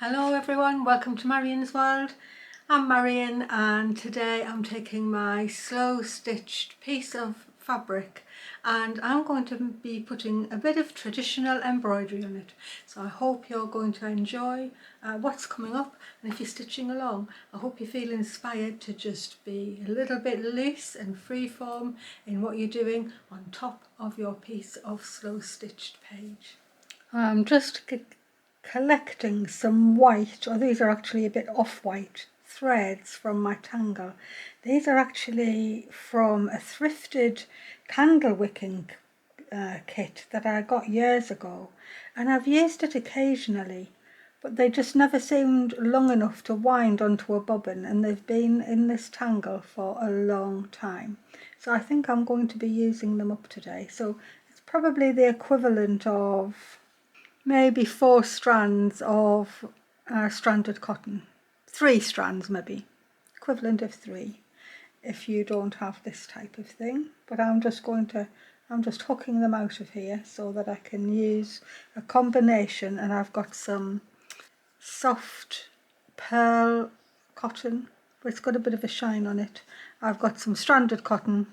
Hello everyone, welcome to Marian's World. I'm Marian and today I'm taking my slow stitched piece of fabric and I'm going to be putting a bit of traditional embroidery on it. So I hope you're going to enjoy what's coming up, and if you're stitching along, I hope you feel inspired to just be a little bit loose and freeform in what you're doing on top of your piece of slow stitched page. I'm just collecting some white, or these are actually a bit off-white threads from my tangle. These are actually from a thrifted candle wicking kit that I got years ago, and I've used it occasionally, but they just never seemed long enough to wind onto a bobbin, and they've been in this tangle for a long time. So I think I'm going to be using them up today. So it's probably the equivalent of maybe 4 strands of stranded cotton. 3 strands maybe, equivalent of 3 if you don't have this type of thing. But I'm just hooking them out of here so that I can use a combination, and I've got some soft pearl cotton, but it's got a bit of a shine on it. I've got some stranded cotton,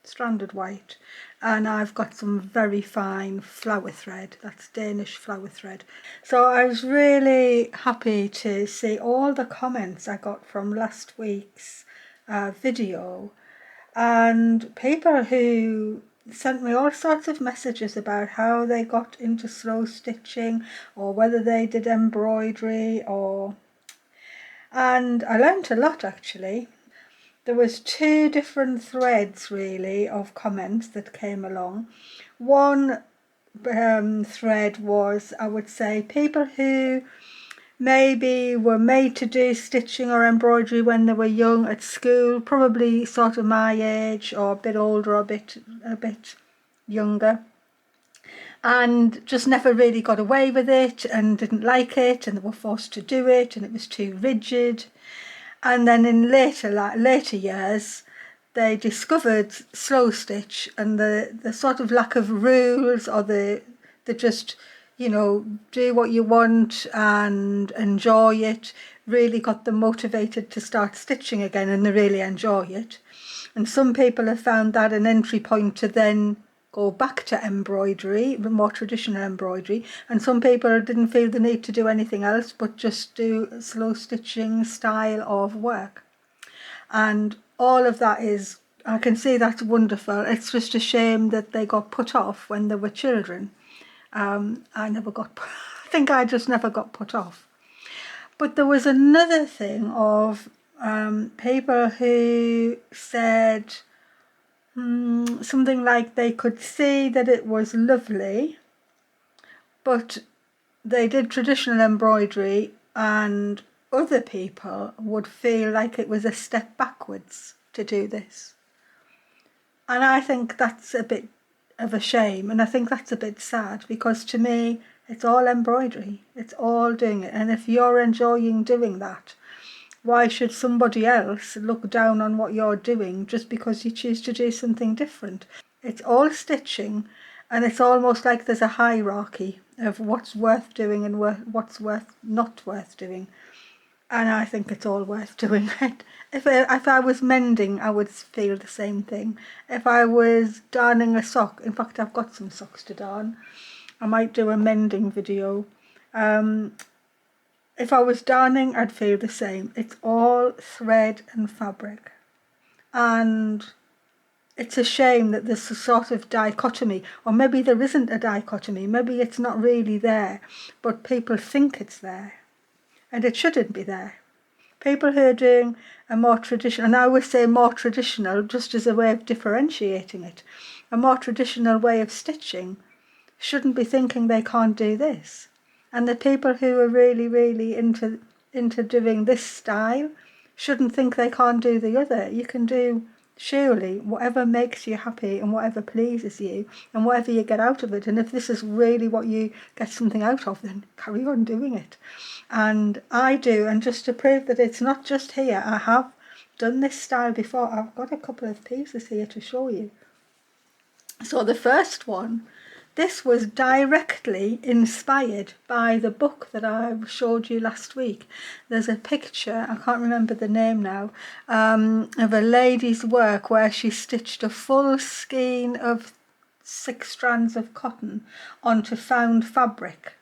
stranded white, and I've got some very fine flower thread, that's Danish flower thread. So I was really happy to see all the comments I got from last week's video, and people who sent me all sorts of messages about how they got into slow stitching, or whether they did embroidery, and I learnt a lot actually. There was 2 different threads really of comments that came along. One thread was, I would say, people who maybe were made to do stitching or embroidery when they were young at school, probably sort of my age or a bit older, or a bit younger, and just never really got away with it and didn't like it, and they were forced to do it and it was too rigid. And then in later years, they discovered slow stitch, and the sort of lack of rules, or the just, you know, do what you want and enjoy it, really got them motivated to start stitching again, and they really enjoy it. And some people have found that an entry point to then go back to embroidery, more traditional embroidery, and some people didn't feel the need to do anything else but just do slow stitching style of work. And all of that is, I can see that's wonderful. It's just a shame that they got put off when they were children. I never got, I think I just never got put off. But there was another thing of people who said something like they could see that it was lovely, but they did traditional embroidery and other people would feel like it was a step backwards to do this. And I think that's a bit of a shame, and I think that's a bit sad, because to me it's all embroidery, it's all doing it, and if you're enjoying doing that, why should somebody else look down on what you're doing just because you choose to do something different? It's all stitching, and it's almost like there's a hierarchy of what's worth doing and what's not worth doing. And I think it's all worth doing. If I was mending, I would feel the same thing. If I was darning a sock, in fact I've got some socks to darn, I might do a mending video. If I was darning, I'd feel the same. It's all thread and fabric. And it's a shame that there's a sort of dichotomy, or maybe there isn't a dichotomy, maybe it's not really there, but people think it's there, and it shouldn't be there. People who are doing a more traditional, and I always say more traditional just as a way of differentiating it, a more traditional way of stitching, shouldn't be thinking they can't do this. And the people who are really, really into doing this style shouldn't think they can't do the other. You can do, surely, whatever makes you happy and whatever pleases you and whatever you get out of it. And if this is really what you get something out of, then carry on doing it. And I do, and just to prove that it's not just here, I have done this style before. I've got a couple of pieces here to show you. So the first one This was directly inspired by the book that I showed you last week. There's a picture, I can't remember the name now, of a lady's work where she stitched a full skein of 6 strands of cotton onto found fabric.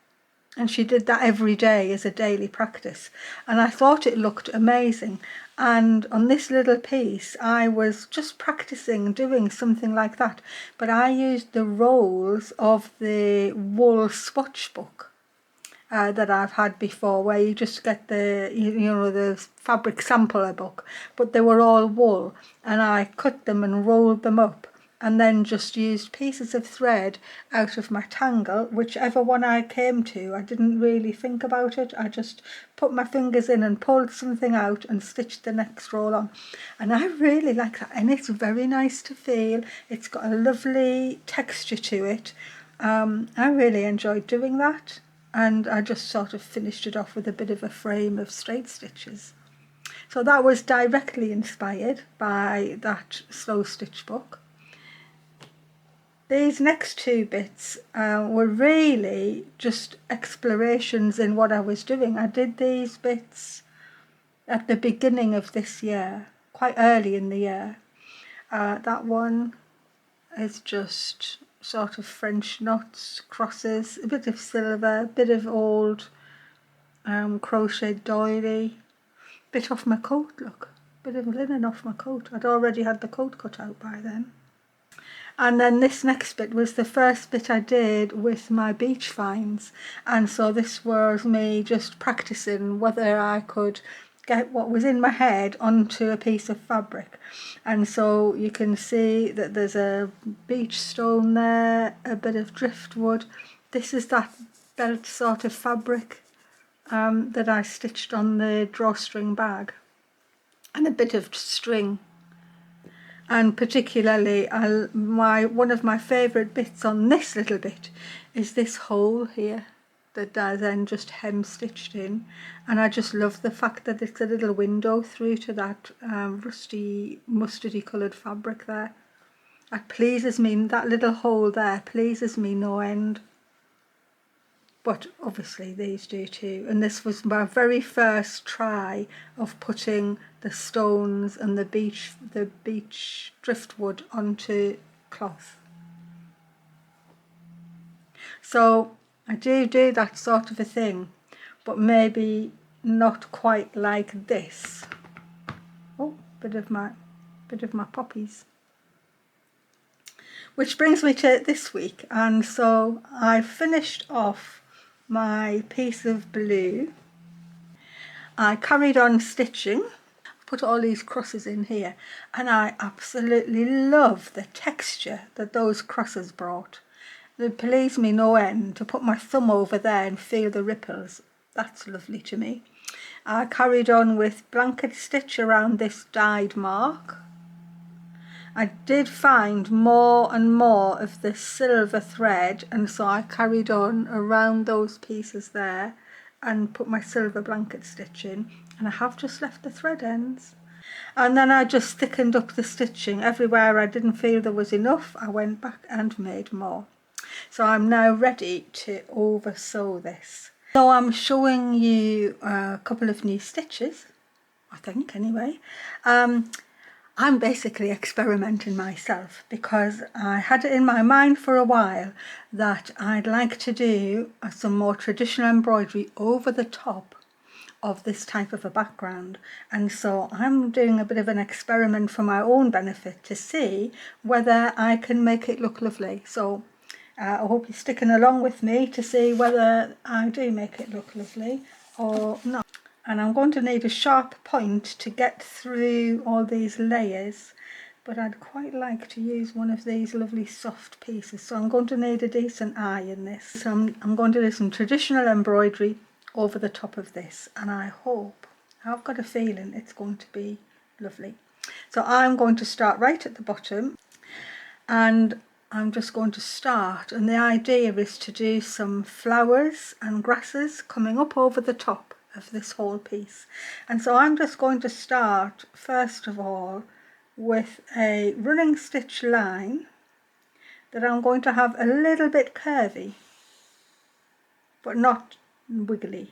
And she did that every day as a daily practice. And I thought it looked amazing. And on this little piece, I was just practicing doing something like that. But I used the rolls of the wool swatch book that I've had before, where you just get the, the fabric sampler book. But they were all wool. And I cut them and rolled them up, and then just used pieces of thread out of my tangle, whichever one I came to. I didn't really think about it. I just put my fingers in and pulled something out and stitched the next roll on. And I really like that, and it's very nice to feel. It's got a lovely texture to it. I really enjoyed doing that, and I just sort of finished it off with a bit of a frame of straight stitches. So that was directly inspired by that slow stitch book. These next 2 bits were really just explorations in what I was doing. I did these bits at the beginning of this year, quite early in the year. That one is just sort of French knots, crosses, a bit of silver, a bit of old crocheted doily, bit off my coat, look, bit of linen off my coat. I'd already had the coat cut out by then. And then this next bit was the first bit I did with my beach finds, and so this was me just practicing whether I could get what was in my head onto a piece of fabric. And so you can see that there's a beach stone there, a bit of driftwood. This is that belt sort of fabric that I stitched on the drawstring bag, and a bit of string. And particularly one of my favourite bits on this little bit is this hole here that I then just hem stitched in, and I just love the fact that it's a little window through to that rusty mustardy coloured fabric there. That pleases me, that little hole there pleases me no end. But obviously these do too. And this was my very first try of putting the stones and the beach driftwood onto cloth. So I do that sort of a thing, but maybe not quite like this. Oh, bit of my poppies. Which brings me to this week, and so I finished off my piece of blue. I carried on stitching, put all these crosses in here, and I absolutely love the texture that those crosses brought. It pleased me no end to put my thumb over there and feel the ripples. That's lovely to me. I carried on with blanket stitch around this dyed mark. I did find more and more of the silver thread, and so I carried on around those pieces there and put my silver blanket stitch in, and I have just left the thread ends. And then I just thickened up the stitching. Everywhere I didn't feel there was enough, I went back and made more. So I'm now ready to over sew this. So I'm showing you a couple of new stitches, I think anyway. I'm basically experimenting myself, because I had it in my mind for a while that I'd like to do some more traditional embroidery over the top of this type of a background, and so I'm doing a bit of an experiment for my own benefit to see whether I can make it look lovely. So I hope you're sticking along with me to see whether I do make it look lovely or not. And I'm going to need a sharp point to get through all these layers, but I'd quite like to use one of these lovely soft pieces, so I'm going to need a decent eye in this. So I'm going to do some traditional embroidery over the top of this, and I've got a feeling it's going to be lovely. So I'm going to start right at the bottom, and I'm just going to start, and the idea is to do some flowers and grasses coming up over the top of this whole piece. And so I'm just going to start first of all with a running stitch line that I'm going to have a little bit curvy, but not wiggly.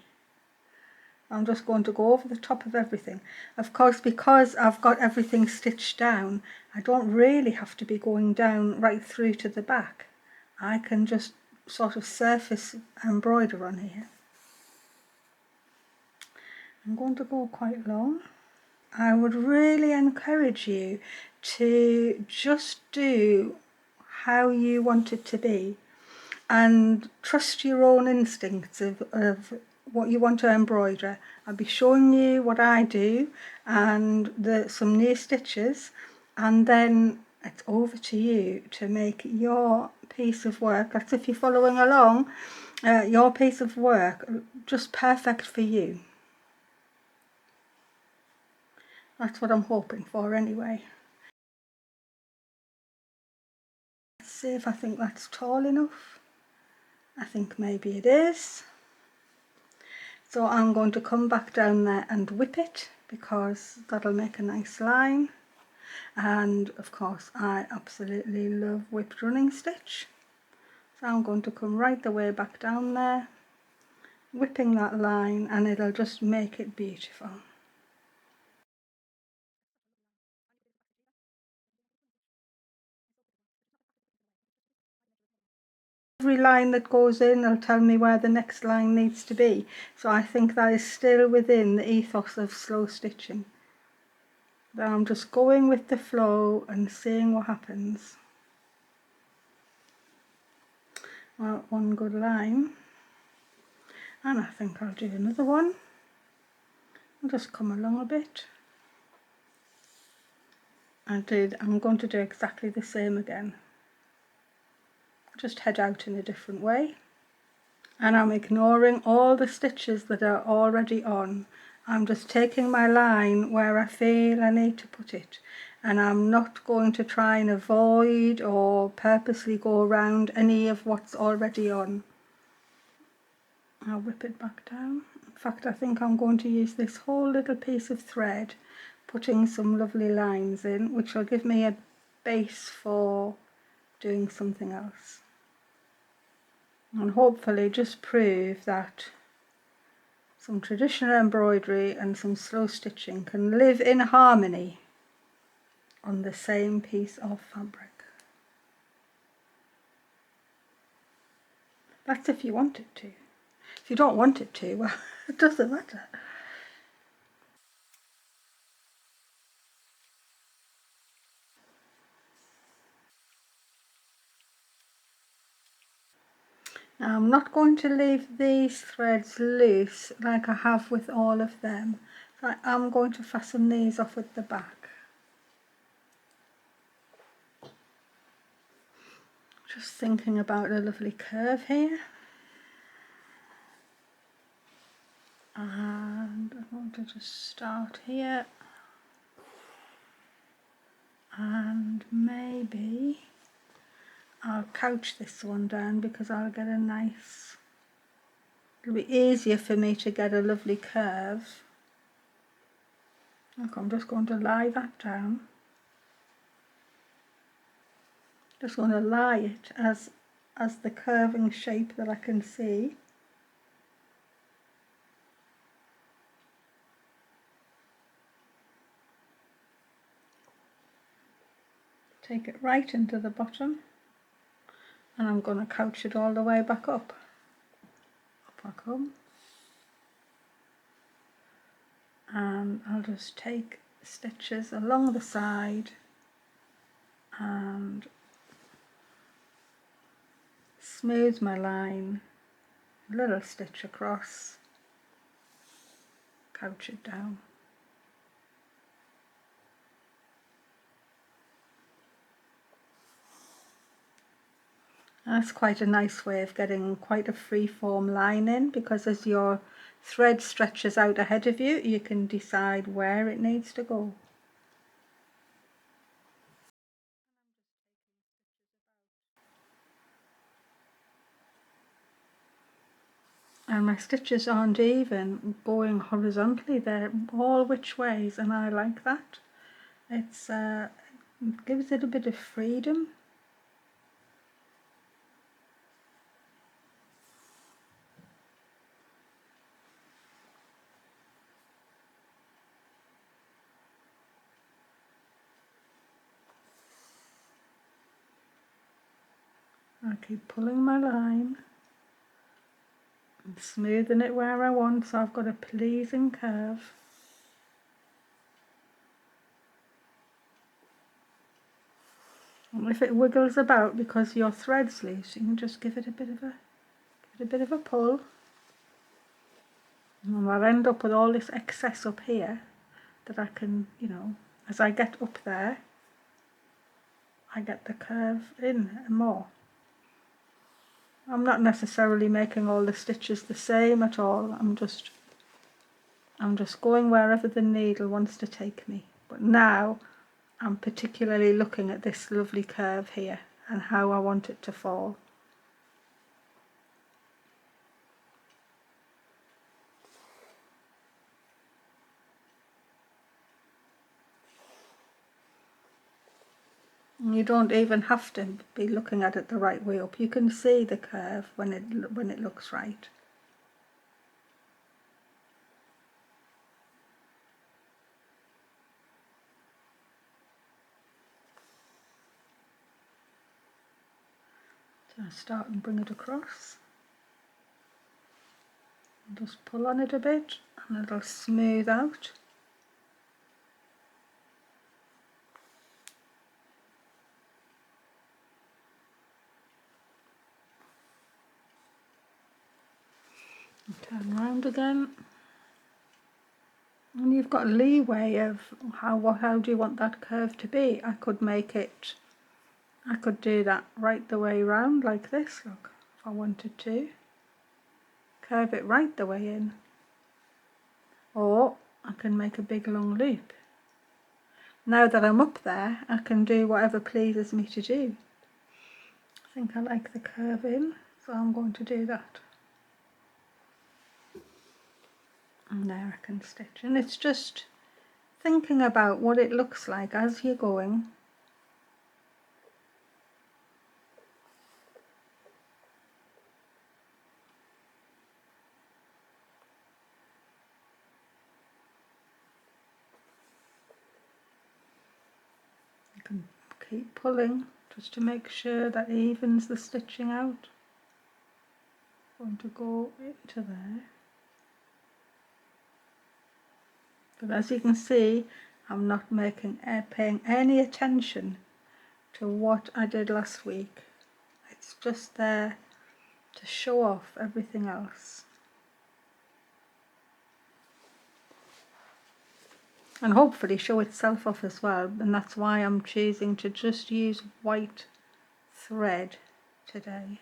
I'm just going to go over the top of everything. Of course, because I've got everything stitched down, I don't really have to be going down right through to the back. I can just sort of surface embroider on here. I'm going to go quite long. I would really encourage you to just do how you want it to be and trust your own instincts of what you want to embroider. I'll be showing you what I do and some near stitches, and then it's over to you to make your piece of work, that's if you're following along, your piece of work just perfect for you. That's what I'm hoping for anyway. Let's see if I think that's tall enough. I think maybe it is. So I'm going to come back down there and whip it, because that'll make a nice line. And of course I absolutely love whipped running stitch. So I'm going to come right the way back down there, whipping that line, and it'll just make it beautiful. Every line that goes in will tell me where the next line needs to be. So I think that is still within the ethos of slow stitching. But I'm just going with the flow and seeing what happens. Well, one good line. And I think I'll do another one. I'll just come along a bit. I'm going to do exactly the same again. Just head out in a different way. And I'm ignoring all the stitches that are already on. I'm just taking my line where I feel I need to put it. And I'm not going to try and avoid or purposely go around any of what's already on. I'll whip it back down. In fact, I think I'm going to use this whole little piece of thread, putting some lovely lines in, which will give me a base for doing something else. And hopefully just prove that some traditional embroidery and some slow stitching can live in harmony on the same piece of fabric. That's if you want it to. If you don't want it to, well, it doesn't matter. Now, I'm not going to leave these threads loose like I have with all of them. So I am going to fasten these off at the back. Just thinking about a lovely curve here. And I'm going to just start here. And maybe I'll couch this one down because I'll get a nice, it'll be easier for me to get a lovely curve. Look, I'm just going to lie that down. Just going to lie it as the curving shape that I can see. Take it right into the bottom, and I'm going to couch it all the way back up. Up I come. And I'll just take stitches along the side and smooth my line, a little stitch across, couch it down. That's quite a nice way of getting quite a free-form line in, because as your thread stretches out ahead of you, you can decide where it needs to go. And my stitches aren't even going horizontally, they're all which ways, and I like that. It gives it a bit of freedom. I keep pulling my line and smoothing it where I want, so I've got a pleasing curve. And if it wiggles about because your thread's loose, you can just give it a bit of a pull, and I'll end up with all this excess up here that I can, you know, as I get up there, I get the curve in more. I'm not necessarily making all the stitches the same at all. I'm just going wherever the needle wants to take me. But now I'm particularly looking at this lovely curve here and how I want it to fall. And you don't even have to be looking at it the right way up. You can see the curve when it looks right. So I start and bring it across. And just pull on it a bit and it'll smooth out. Turn round again, and you've got leeway of how do you want that curve to be. I could do that right the way round like this, look, if I wanted to. Curve it right the way in. Or I can make a big long loop. Now that I'm up there, I can do whatever pleases me to do. I think I like the curve in, so I'm going to do that. And there I can stitch, and it's just thinking about what it looks like as you're going. You can keep pulling just to make sure that evens the stitching out. I'm going to go into there. But as you can see, I'm not paying any attention to what I did last week. It's just there to show off everything else. And hopefully show itself off as well, and that's why I'm choosing to just use white thread today.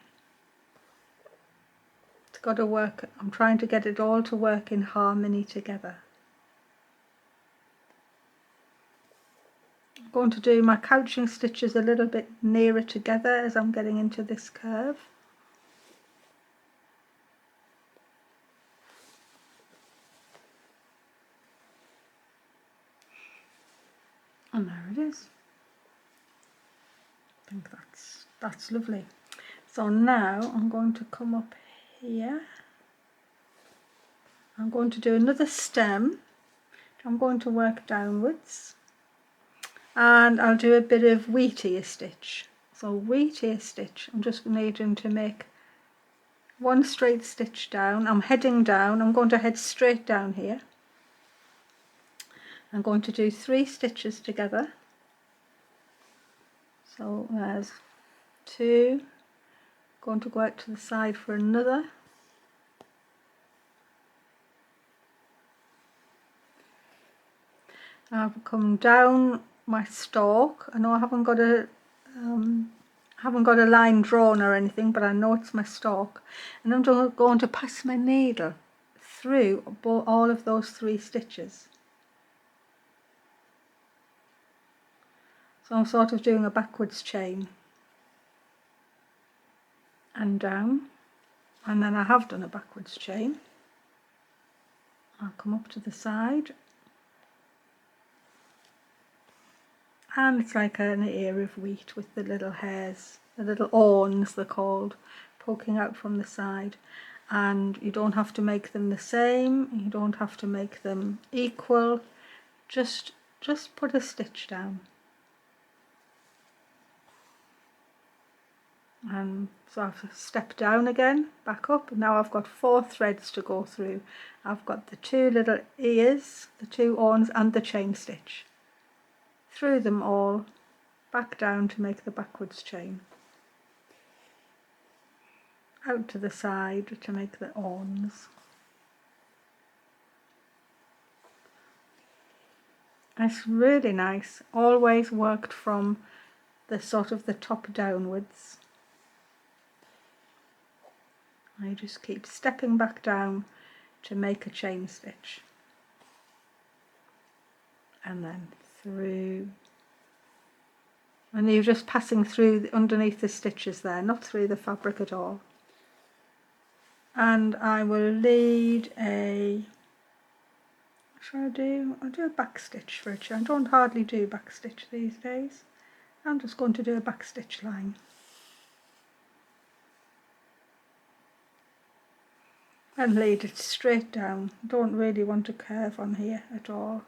It's got to work, I'm trying to get it all to work in harmony together. I'm going to do my couching stitches a little bit nearer together as I'm getting into this curve. And there it is. I think that's lovely. So now I'm going to come up here. I'm going to do another stem. I'm going to work downwards. And I'll do a bit of wheat ear stitch. So wheat ear stitch, I'm just needing to make one straight stitch down. I'm heading down, I'm going to head straight down here. I'm going to do 3 stitches together. So there's 2, going to go out to the side for another. I've come down my stalk. I know I haven't got a line drawn or anything, but I know it's my stalk, and I'm going to pass my needle through all of those 3 stitches. So I'm sort of doing a backwards chain and down, and then I have done a backwards chain. I'll come up to the side, and it's like an ear of wheat with the little hairs, the little awns they're called, poking out from the side. And you don't have to make them the same, you don't have to make them equal, just put a stitch down. and so I've stepped down again, back up. Now I've got 4 threads to go through. I've got the 2 little ears, the 2 horns and the chain stitch. Through them all, back down to make the backwards chain. Out to the side to make the horns. It's really nice. Always worked from the sort of the top downwards. I just keep stepping back down to make a chain stitch. And then through. And you're just passing through underneath the stitches there, not through the fabric at all. And I will lead a, I'll do a back stitch for a change. I don't hardly do back stitch these days. I'm just going to do a back stitch line. And lead it straight down. Don't really want to curve on here at all.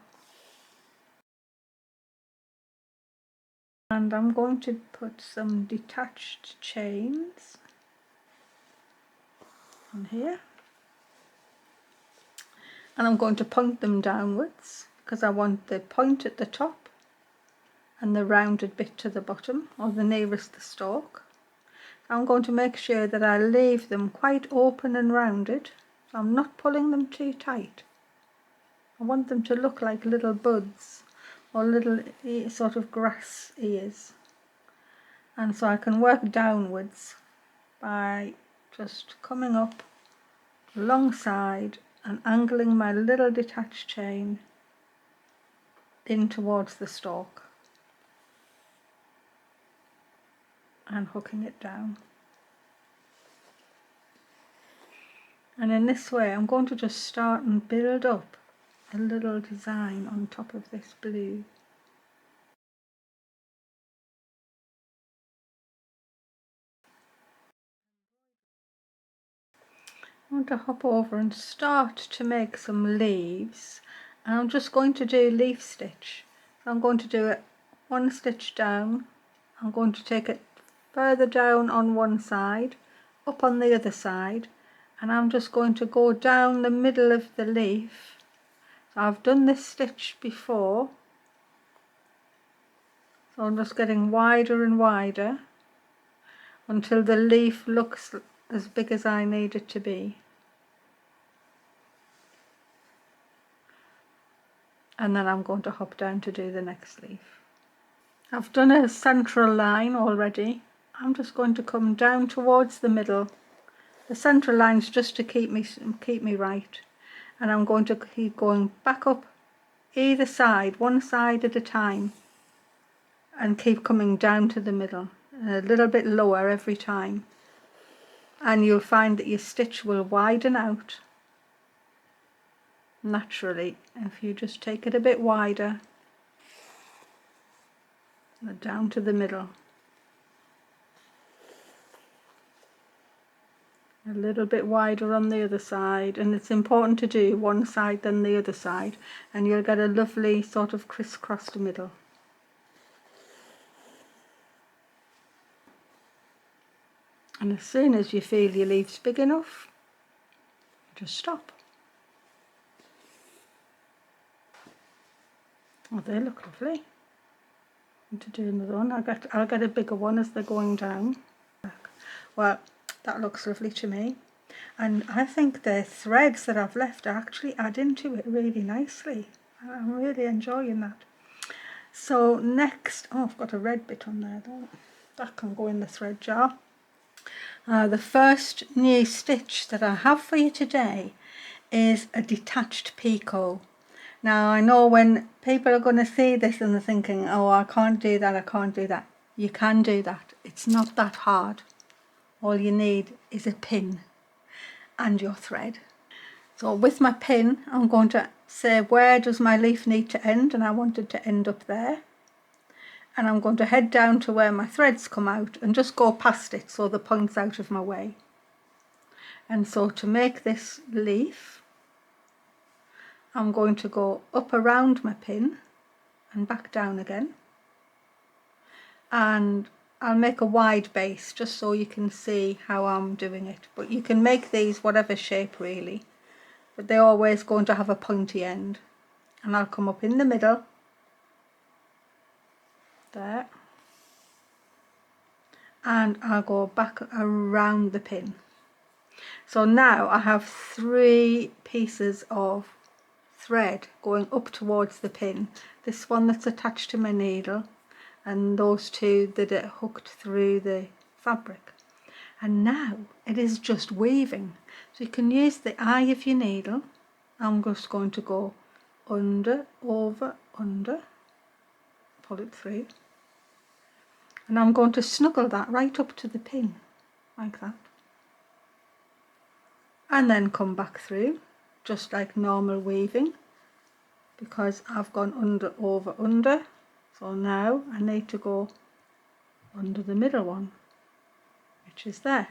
And I'm going to put some detached chains on here. And I'm going to point them downwards because I want the point at the top and the rounded bit to the bottom, or the nearest the stalk. I'm going to make sure that I leave them quite open and rounded. So I'm not pulling them too tight. I want them to look like little buds or little sort of grass ears. And so I can work downwards by just coming up alongside and angling my little detached chain in towards the stalk and hooking it down. And in this way I'm going to just start and build up a little design on top of this blue. I want to hop over and start to make some leaves, and I'm just going to do leaf stitch. So I'm going to do it 1 stitch down. I'm going to take it further down on one side, up on the other side, and I'm just going to go down the middle of the leaf. So I've done this stitch before, so I'm just getting wider and wider until the leaf looks as big as I need it to be. And then I'm going to hop down to do the next leaf. I've done a central line already. I'm just going to come down towards the middle. The central line's just to keep me right. And I'm going to keep going back up either side, one side at a time, and keep coming down to the middle, a little bit lower every time. And you'll find that your stitch will widen out naturally if you just take it a bit wider, down to the middle, a little bit wider on the other side. And it's important to do one side then the other side, and you'll get a lovely sort of crisscrossed middle. And as soon as you feel your leaf's big enough, just stop. Oh, they look lovely. To do another one, I'll get a bigger one as they're going down. Well, that looks lovely to me, and I think the threads that I've left are actually adding to it really nicely. I'm really enjoying that. So next, oh, I've got a red bit on there though. That can go in the thread jar. The first new stitch that I have for you today is a detached picot. Now I know when people are going to see this and they're thinking, oh, I can't do that, I can't do that. You can do that. It's not that hard. All you need is a pin and your thread. So with my pin, I'm going to say, where does my leaf need to end? And I want it to end up there. And I'm going to head down to where my threads come out and just go past it so the point's out of my way. And so to make this leaf, I'm going to go up around my pin and back down again. And I'll make a wide base just so you can see how I'm doing it, but you can make these whatever shape really, but they're always going to have a pointy end. And I'll come up in the middle there, and I'll go back around the pin. So now I have 3 pieces of thread going up towards the pin, this one that's attached to my needle and those 2 that are hooked through the fabric. And now it is just weaving, so you can use the eye of your needle. I'm just going to go under, over, under, pull it through, and I'm going to snuggle that right up to the pin like that, and then come back through just like normal weaving, because I've gone under, over, under. So now I need to go under the middle one, which is there,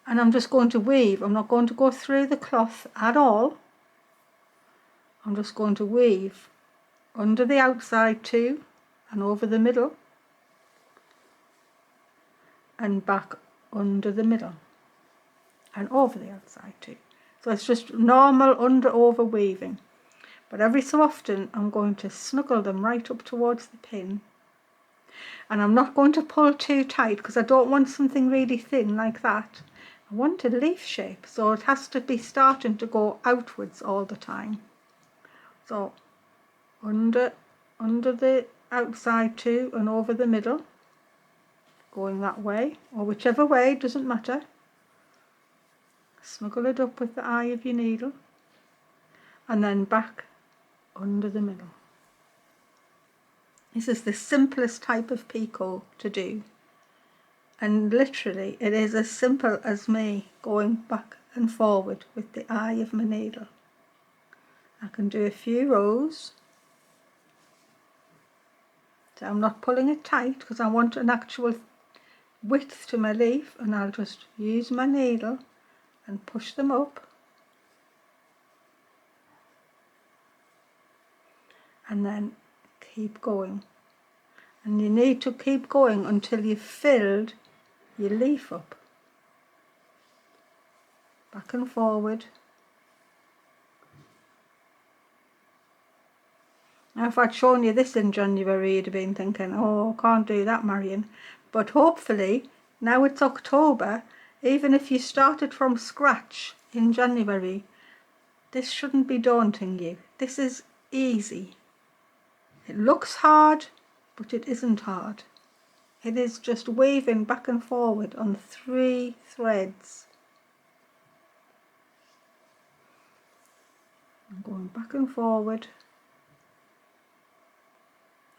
and I'm just going to weave. I'm not going to go through the cloth at all. I'm just going to weave under the outside 2 and over the middle and back under the middle and over the outside 2. So it's just normal under over weaving, but every so often I'm going to snuggle them right up towards the pin, and I'm not going to pull too tight because I don't want something really thin like that. I want a leaf shape, so it has to be starting to go outwards all the time. So under the outside 2 and over the middle, going that way or whichever way, doesn't matter. Snuggle it up with the eye of your needle and then back under the middle. This is the simplest type of picot to do, and literally it is as simple as me going back and forward with the eye of my needle. I can do a few rows, so I'm not pulling it tight because I want an actual width to my leaf, and I'll just use my needle and push them up, and then keep going. And you need to keep going until you've filled your leaf up, back and forward. Now if I'd shown you this in January, you'd have been thinking, oh, I can't do that, Marion. But hopefully now it's October, even if you started from scratch in January, this shouldn't be daunting you. This is easy. It looks hard, but it isn't hard. It is just weaving back and forward on 3 threads. I'm going back and forward,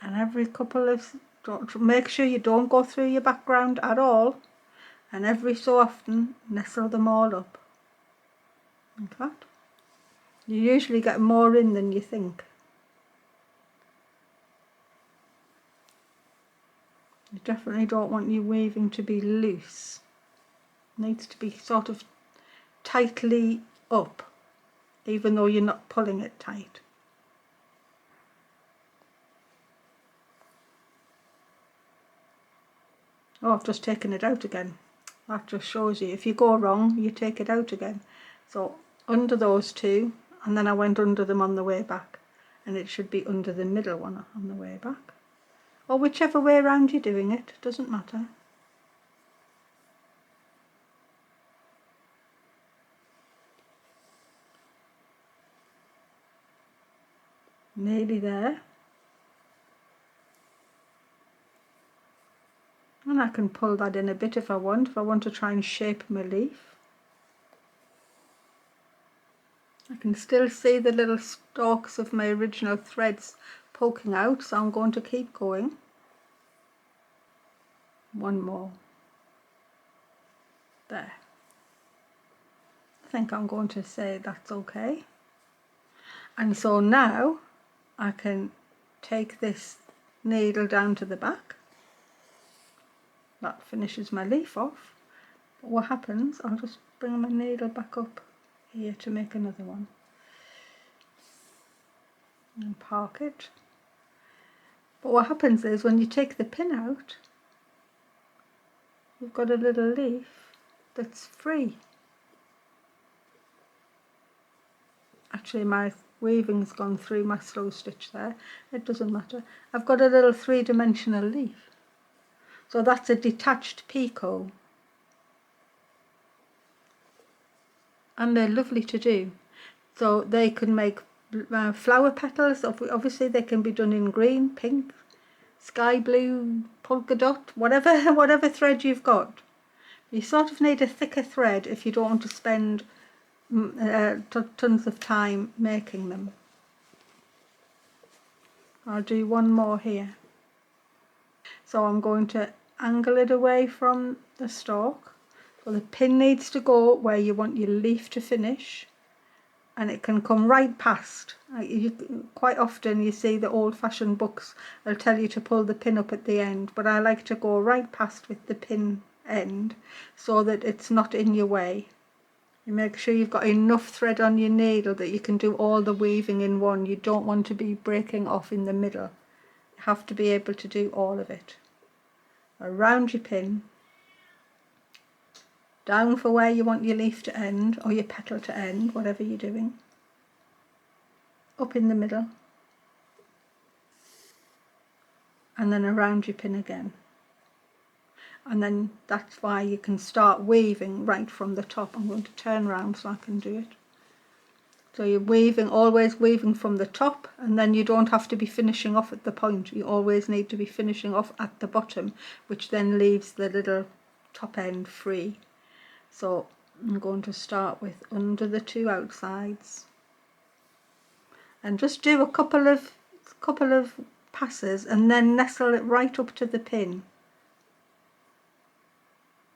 and every couple of, make sure you don't go through your background at all, and every so often nestle them all up like that. You usually get more in than you think. You definitely don't want your weaving to be loose. It needs to be sort of tightly up, even though you're not pulling it tight. Oh, I've just taken it out again. That just shows you, if you go wrong, you take it out again. So under those 2, and then I went under them on the way back, and it should be under the middle one on the way back. Or whichever way around you're doing it, doesn't matter. Nearly there. And I can pull that in a bit if I want to try and shape my leaf. I can still see the little stalks of my original threads poking out, so I'm going to keep going. One more. There. I think I'm going to say that's okay. And so now I can take this needle down to the back. That finishes my leaf off. But what happens, I'll just bring my needle back up here to make another one. And park it. But what happens is when you take the pin out, you've got a little leaf that's free. Actually my weaving's gone through my slow stitch there, it doesn't matter. I've got a little three-dimensional leaf. So that's a detached picot. And they're lovely to do. So they can make flower petals, obviously they can be done in green, pink, sky blue, polka dot, whatever thread you've got. You sort of need a thicker thread if you don't want to spend tons of time making them. I'll do one more here. So I'm going to angle it away from the stalk. So the pin needs to go where you want your leaf to finish, and it can come right past. Quite often you see the old-fashioned books, they'll tell you to pull the pin up at the end, but I like to go right past with the pin end so that it's not in your way. You make sure you've got enough thread on your needle that you can do all the weaving in one. You don't want to be breaking off in the middle. You have to be able to do all of it. Around your pin, down for where you want your leaf to end or your petal to end, whatever you're doing, up in the middle, and then around your pin again. And then that's why you can start weaving right from the top. I'm going to turn around so I can do it. So you're weaving, always weaving from the top, and then you don't have to be finishing off at the point. You always need to be finishing off at the bottom, which then leaves the little top end free. So I'm going to start with under the two outsides and just do a couple of passes and then nestle it right up to the pin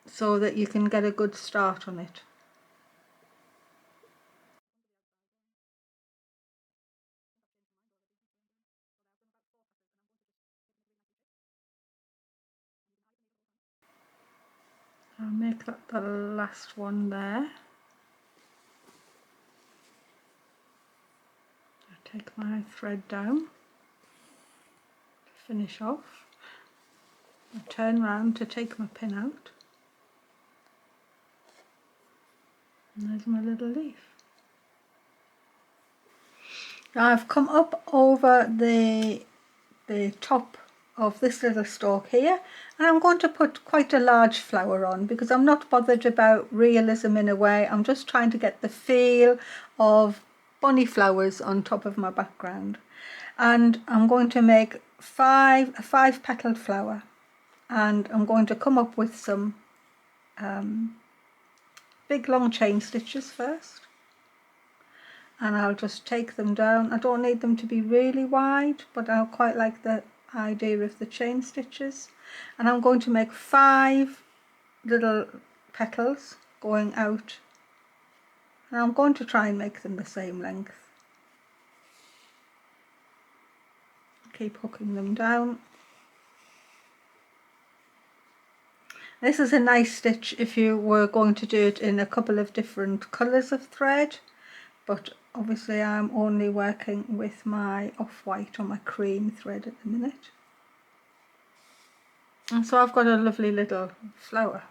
so that you can get a good start on it. I'll make that the last one there. I take my thread down, finish off, I turn round to take my pin out, and there's my little leaf. Now I've come up over the top of this little stalk here, and I'm going to put quite a large flower on because I'm not bothered about realism in a way. I'm just trying to get the feel of bunny flowers on top of my background, and I'm going to make a five petaled flower, and I'm going to come up with some big long chain stitches first, and I'll just take them down. I don't need them to be really wide, but I quite like the idea of the chain stitches, and I'm going to make 5 little petals going out, and I'm going to try and make them the same length. Keep hooking them down. This is a nice stitch if you were going to do it in a couple of different colours of thread, but obviously I'm only working with my off-white or my cream thread at the minute. And so I've got a lovely little flower.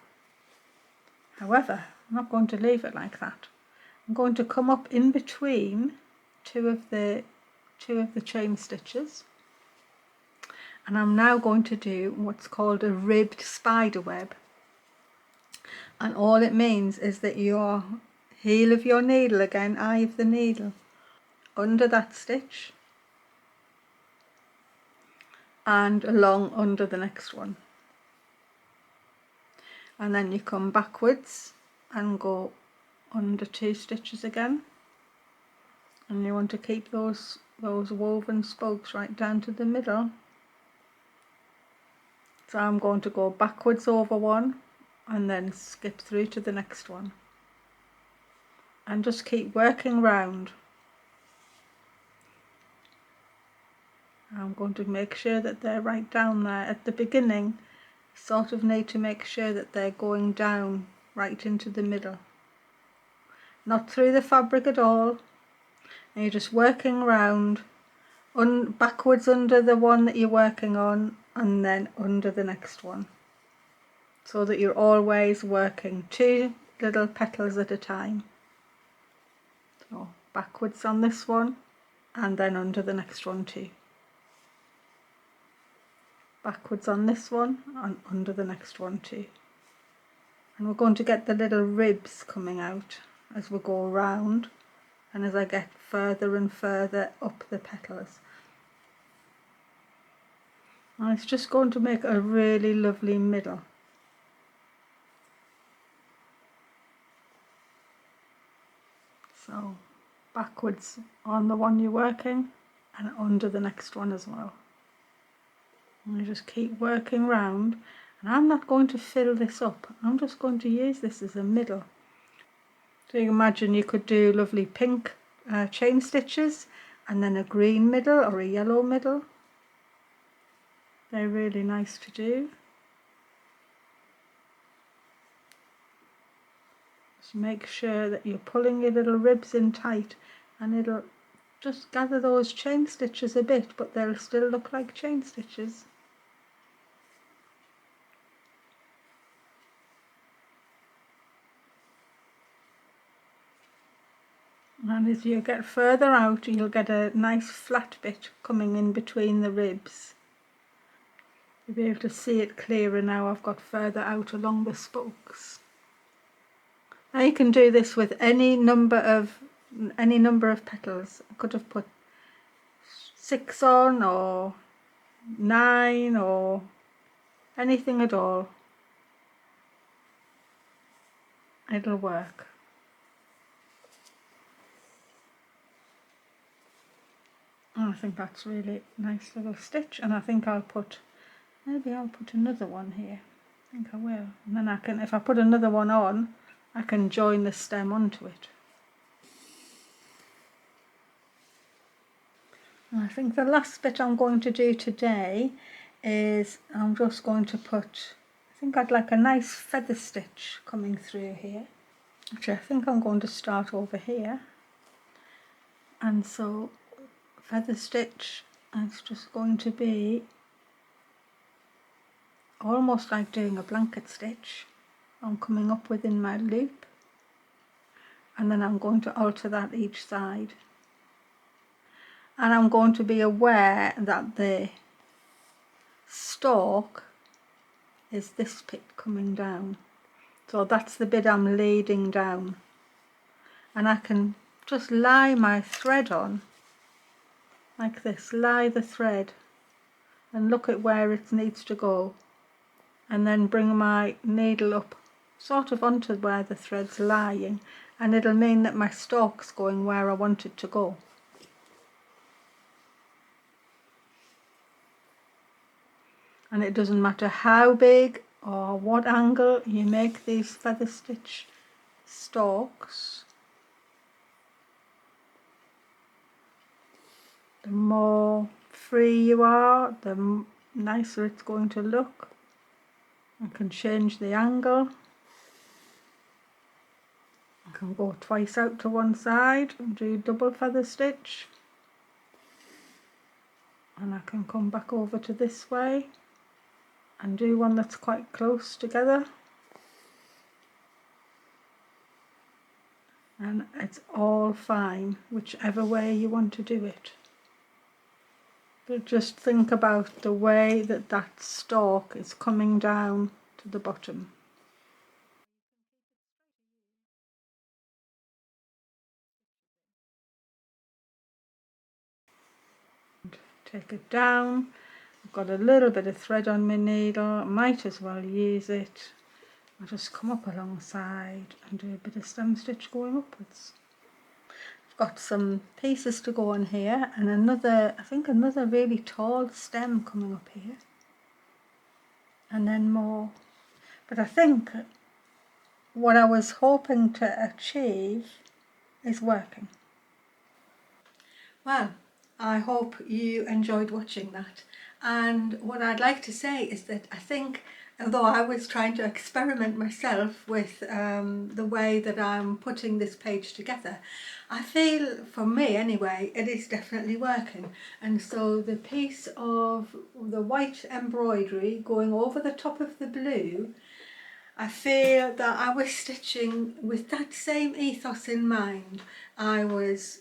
However, I'm not going to leave it like that. I'm going to come up in between two of the chain stitches, and I'm now going to do what's called a ribbed spiderweb. And all it means is that your heel of your needle, again eye of the needle, under that stitch and along under the next one, and then you come backwards and go under 2 stitches again, and you want to keep those woven spokes right down to the middle. So I'm going to go backwards over one and then skip through to the next one, and just keep working round. I'm going to make sure that they're right down there at the beginning. Sort of need to make sure that they're going down right into the middle, not through the fabric at all, and you're just working round backwards under the one that you're working on, and then under the next one. so that you're always working 2 little petals at a time. So backwards on this one and then under the next one too. Backwards on this one and under the next one too. And we're going to get the little ribs coming out as we go around and as I get further and further up the petals. And it's just going to make a really lovely middle. So backwards on the one you're working and under the next one as well. And you just keep working round, and I'm not going to fill this up, I'm just going to use this as a middle. So you imagine you could do lovely pink chain stitches and then a green middle or a yellow middle. They're really nice to do. Just make sure that you're pulling your little ribs in tight, and it'll just gather those chain stitches a bit, but they'll still look like chain stitches. And as you get further out, you'll get a nice flat bit coming in between the ribs. You'll be able to see it clearer now I've got further out along the spokes. Now you can do this with any number of petals. I could have put 6 on or 9 or anything at all. It'll work. I think that's really nice little stitch, and I think maybe I'll put another one here. I think I will. And then I can, if I put another one on, I can join the stem onto it. And I think the last bit I'm going to do today is I'm just going to put, I think I'd like a nice feather stitch coming through here. Actually, I think I'm going to start over here. And so feather stitch, it's just going to be almost like doing a blanket stitch. I'm coming up within my loop, and then I'm going to alter that each side, and I'm going to be aware that the stalk is this bit coming down, so that's the bit I'm leading down, and I can just lie my thread on like this, lie the thread and look at where it needs to go, and then bring my needle up sort of onto where the thread's lying, and it'll mean that my stalk's going where I want it to go. And it doesn't matter how big or what angle you make these feather stitch stalks, the more free you are, the nicer it's going to look. I can change the angle. I can go twice out to one side and do double feather stitch, and I can come back over to this way and do one that's quite close together, and it's all fine whichever way you want to do it. But just think about the way that that stalk is coming down to the bottom. Take it down. I've got a little bit of thread on my needle, I might as well use it. I'll just come up alongside and do a bit of stem stitch going upwards. I've got some pieces to go on here, and I think another really tall stem coming up here, and then more. But I think what I was hoping to achieve is working. Well, I hope you enjoyed watching that, and what I'd like to say is that I think, although I was trying to experiment myself with the way that I'm putting this page together, I feel, for me anyway, it is definitely working. And so the piece of the white embroidery going over the top of the blue, I feel that I was stitching with that same ethos in mind. I was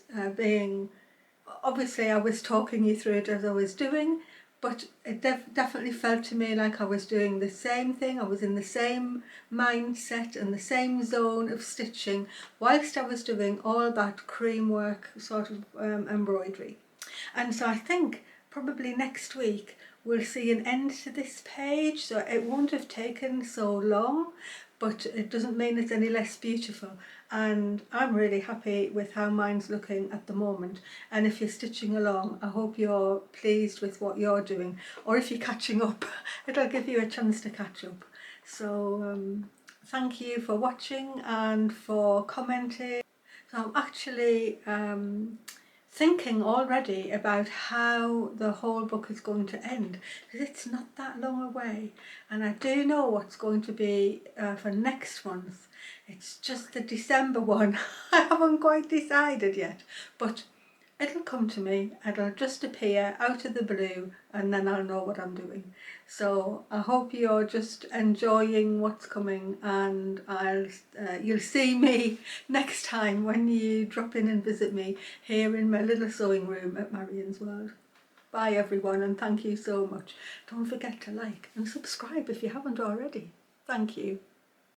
obviously I was talking you through it as I was doing, but it definitely felt to me like I was doing the same thing. I was in the same mindset and the same zone of stitching whilst I was doing all that cream work sort of embroidery. And so I think probably next week we'll see an end to this page, so it won't have taken so long, but it doesn't mean it's any less beautiful. And I'm really happy with how mine's looking at the moment. And if you're stitching along, I hope you're pleased with what you're doing, or if you're catching up, it'll give you a chance to catch up. So thank you for watching and for commenting. So I'm actually thinking already about how the whole book is going to end, because it's not that long away, and I do know what's going to be for next month. It's just the December one. I haven't quite decided yet, but it'll come to me, it'll just appear out of the blue, and then I'll know what I'm doing. So I hope you're just enjoying what's coming, and you'll see me next time when you drop in and visit me here in my little sewing room at Marion's World. Bye everyone, and thank you so much. Don't forget to like and subscribe if you haven't already. Thank you.